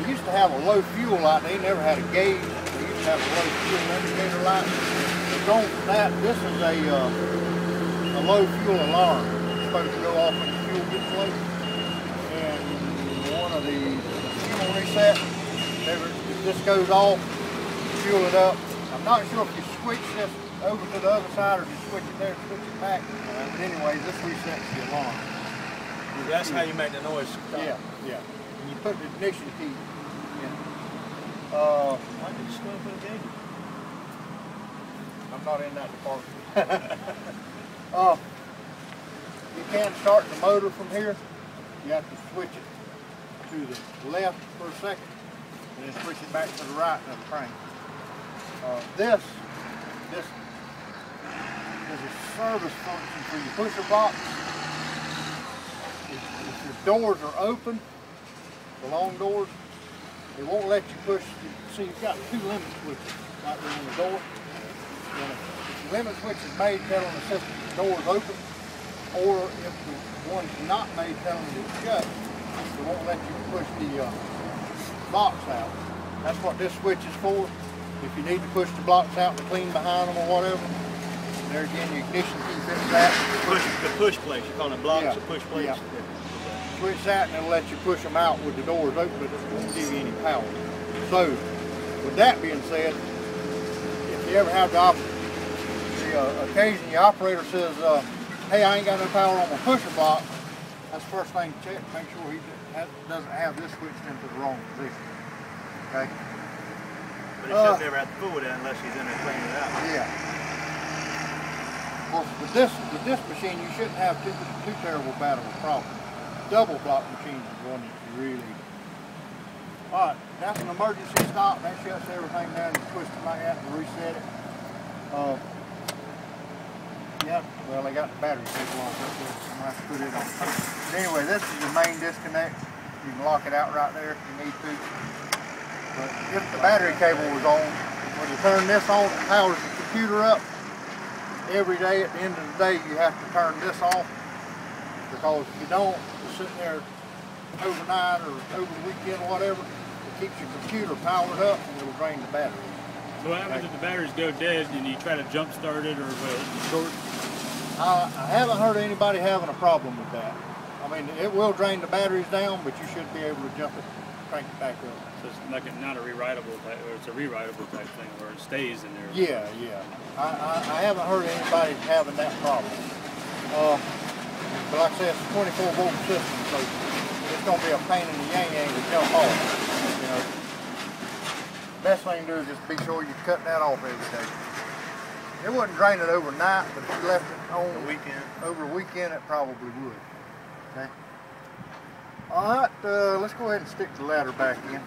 They used to have a low fuel light. They never had a gauge. They used to have a low fuel indicator light. They've gone from that. This is a low fuel alarm. It's supposed to go off when the fuel gets low. And one of the fuel reset, if this goes off, fuel it up. I'm not sure if you switch this over to the other side or if you switch it there, switch it back. But anyway, this resets the alarm. That's how you make the noise stop. Yeah, yeah. And you put the ignition key in. Why did you just go and put a gauge? I'm not in that department. You can start the motor from here. You have to switch it to the left for a second, and then switch it back to the right of the crank. This is a service function for your pusher box. If your doors are open, the long doors, it won't let you push. See, you've got two limit switches right there on the door. And if the limit switch is made telling the system the door is open, or if the one's not made telling it it's shut, it won't let you push the box out. That's what this switch is for. If you need to push the blocks out to clean behind them or whatever, there again, your ignition key fits that. The push place, you're calling it blocks or push place? Yeah. Switch that and it'll let you push them out with the doors open, but it won't give you any power. So, with that being said, if you ever have the occasion your operator says, hey, I ain't got no power on my pusher block, that's the first thing to check. Make sure he doesn't have this switched into the wrong position. Okay? But he should never have to fool with that unless he's in there cleaning it out. Yeah. Well, with this machine, you shouldn't have too terrible bad of a problem. Double block machine is one that you really. All right, that's an emergency stop. That shuts everything down. You twist it like that and reset it. Yeah, well, they got the battery cable on up there. I'm gonna have to put it on. But anyway, this is the main disconnect. You can lock it out right there if you need to. But if the battery cable was on, when you turn this on, it powers the computer up. Every day at the end of the day, you have to turn this off, because if you don't, you're sitting there overnight or over the weekend or whatever, it keeps your computer powered up and it'll drain the battery. So what happens if the batteries go dead and you try to jump start it or short? I haven't heard of anybody having a problem with that. I mean, it will drain the batteries down, but you should be able to jump it, crank it back up. So it's like not a rewritable type, or it's a rewritable type thing, or it stays in there. Yeah, yeah. I haven't heard of anybody having that problem. But like I said, it's a 24-volt system, so it's going to be a pain in the yang to jump off. You know, best thing to do is just be sure you're cutting that off every day. It wouldn't drain it overnight, but if you left it on over a weekend, it probably would. Okay. All right, let's go ahead and stick the ladder back in.